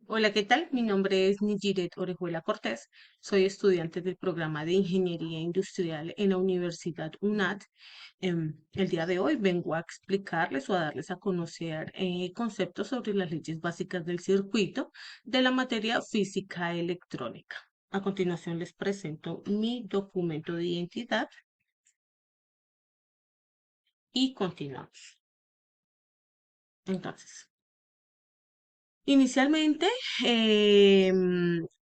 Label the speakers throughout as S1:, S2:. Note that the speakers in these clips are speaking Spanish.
S1: Hola, ¿qué tal? Mi nombre es Nigiret Orejuela Cortés. Soy estudiante del programa de Ingeniería Industrial en la Universidad UNAD. El día de hoy vengo a explicarles o a darles a conocer conceptos sobre las leyes básicas del circuito de la materia física electrónica. A continuación les presento mi documento de identidad y continuamos. Entonces, inicialmente,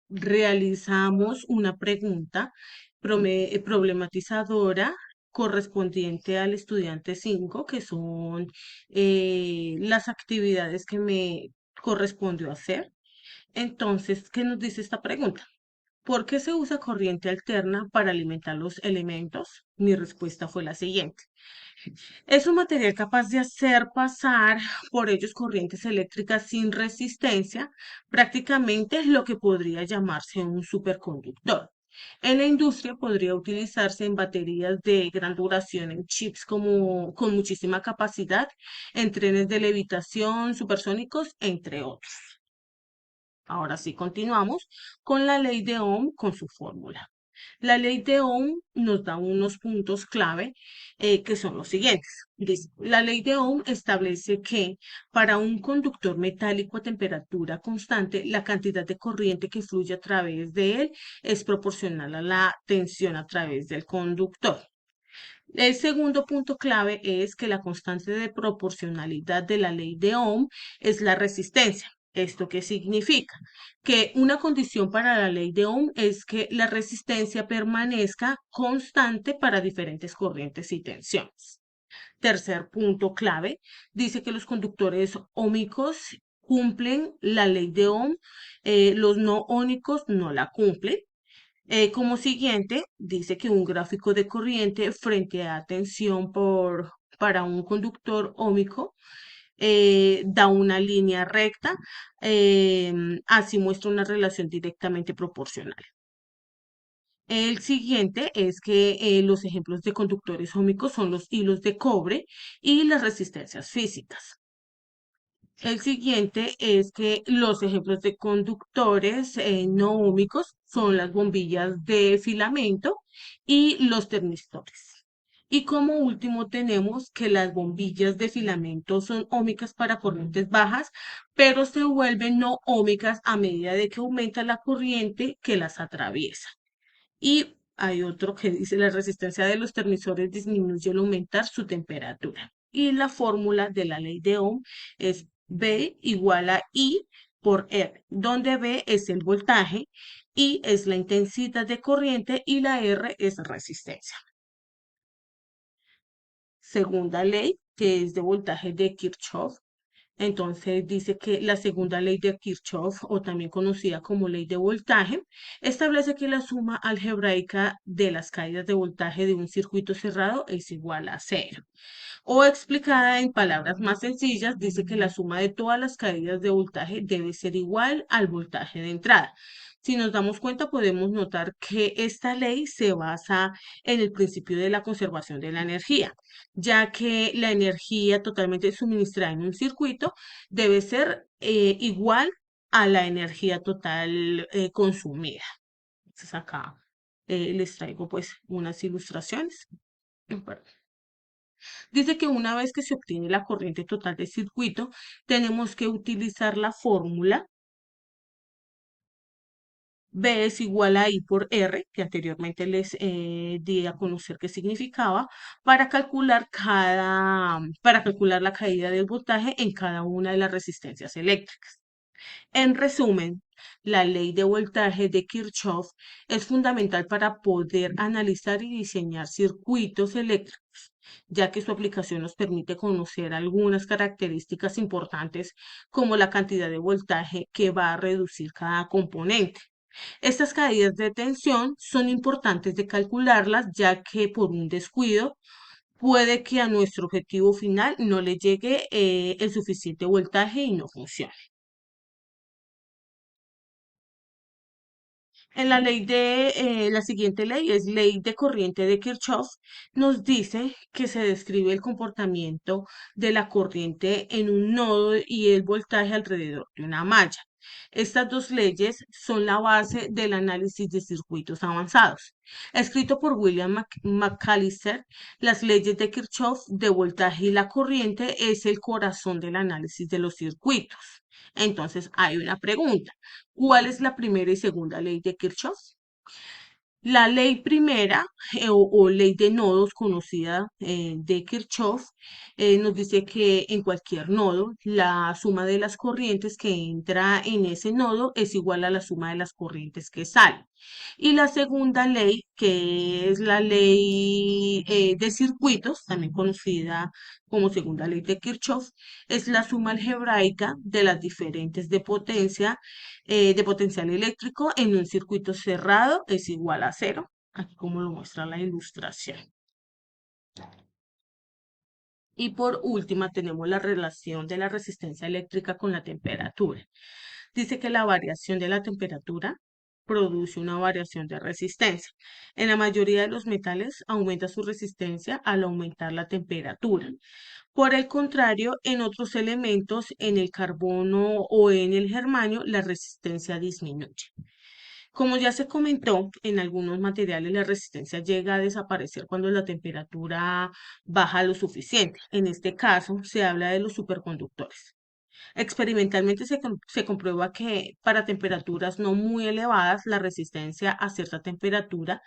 S1: realizamos una pregunta problematizadora correspondiente al estudiante 5, que son las actividades que me correspondió hacer. Entonces, ¿qué nos dice esta pregunta? ¿Por qué se usa corriente alterna para alimentar los elementos? Mi respuesta fue la siguiente. Es un material capaz de hacer pasar por ellos corrientes eléctricas sin resistencia, prácticamente es lo que podría llamarse un superconductor. En la industria podría utilizarse en baterías de gran duración, en chips con muchísima capacidad, en trenes de levitación supersónicos, entre otros. Ahora sí, continuamos con la ley de Ohm con su fórmula. La ley de Ohm nos da unos puntos clave que son los siguientes. Dice, la ley de Ohm establece que para un conductor metálico a temperatura constante, la cantidad de corriente que fluye a través de él es proporcional a la tensión a través del conductor. El segundo punto clave es que la constante de proporcionalidad de la ley de Ohm es la resistencia. ¿Esto qué significa? Que una condición para la ley de Ohm es que la resistencia permanezca constante para diferentes corrientes y tensiones. Tercer punto clave, dice que los conductores ómicos cumplen la ley de Ohm, los no ónicos no la cumplen. Como siguiente, dice que un gráfico de corriente frente a tensión para un conductor óhmico da una línea recta, así muestra una relación directamente proporcional. El siguiente es que los ejemplos de conductores óhmicos son los hilos de cobre y las resistencias físicas. El siguiente es que los ejemplos de conductores no óhmicos son las bombillas de filamento y los termistores. Y como último tenemos que las bombillas de filamento son óhmicas para corrientes bajas, pero se vuelven no óhmicas a medida de que aumenta la corriente que las atraviesa. Y hay otro que dice la resistencia de los termisores disminuye al aumentar su temperatura. Y la fórmula de la ley de Ohm es B igual a I por R, donde B es el voltaje, I es la intensidad de corriente y la R es resistencia. Segunda ley, que es de voltaje de Kirchhoff. Entonces dice que la segunda ley de Kirchhoff, o también conocida como ley de voltaje, establece que la suma algebraica de las caídas de voltaje de un circuito cerrado es igual a cero. O explicada en palabras más sencillas, dice que la suma de todas las caídas de voltaje debe ser igual al voltaje de entrada. Si nos damos cuenta, podemos notar que esta ley se basa en el principio de la conservación de la energía, ya que la energía totalmente suministrada en un circuito debe ser igual a la energía total consumida. Entonces acá les traigo pues unas ilustraciones. Perdón. Dice que una vez que se obtiene la corriente total del circuito, tenemos que utilizar la fórmula B es igual a I por R, que anteriormente les di a conocer qué significaba, para calcular la caída del voltaje en cada una de las resistencias eléctricas. En resumen, la ley de voltaje de Kirchhoff es fundamental para poder analizar y diseñar circuitos eléctricos, ya que su aplicación nos permite conocer algunas características importantes como la cantidad de voltaje que va a reducir cada componente. Estas caídas de tensión son importantes de calcularlas, ya que por un descuido puede que a nuestro objetivo final no le llegue el suficiente voltaje y no funcione. En la ley de, la siguiente ley es ley de corriente de Kirchhoff, nos dice que se describe el comportamiento de la corriente en un nodo y el voltaje alrededor de una malla. Estas dos leyes son la base del análisis de circuitos avanzados. Escrito por William McAllister, las leyes de Kirchhoff de voltaje y la corriente es el corazón del análisis de los circuitos. Entonces, hay una pregunta. ¿Cuál es la primera y segunda ley de Kirchhoff? La ley primera o ley de nodos conocida de Kirchhoff nos dice que en cualquier nodo la suma de las corrientes que entra en ese nodo es igual a la suma de las corrientes que salen. Y la segunda ley, que es la ley de circuitos, también conocida como segunda ley de Kirchhoff, es la suma algebraica de las diferentes de potencial eléctrico en un circuito cerrado es igual a cero, aquí como lo muestra la ilustración. Y por última tenemos la relación de la resistencia eléctrica con la temperatura. Dice que la variación de la temperatura produce una variación de resistencia. En la mayoría de los metales aumenta su resistencia al aumentar la temperatura. Por el contrario, en otros elementos, en el carbono o en el germanio, la resistencia disminuye. Como ya se comentó, en algunos materiales la resistencia llega a desaparecer cuando la temperatura baja lo suficiente. En este caso, se habla de los superconductores. Experimentalmente se comprueba que para temperaturas no muy elevadas, la resistencia a cierta temperatura,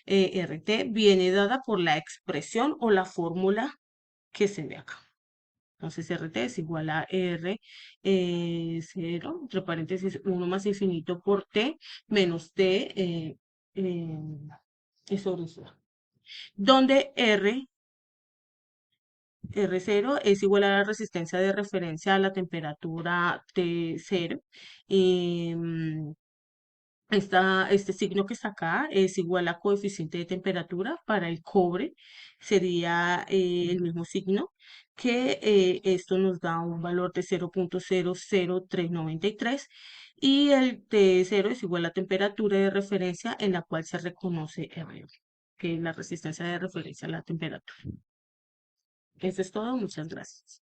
S1: RT, viene dada por la expresión o la fórmula que se ve acá. Entonces RT es igual a R 0, entre paréntesis 1 más infinito por T menos T eh, es sobre cero. Donde R0 es igual a la resistencia de referencia a la temperatura T0. em, este signo que está acá es igual a coeficiente de temperatura para el cobre, sería el mismo signo, que esto nos da un valor de 0.00393 y el T0 es igual a temperatura de referencia en la cual se reconoce R, que es la resistencia de referencia a la temperatura. Eso es todo, muchas gracias.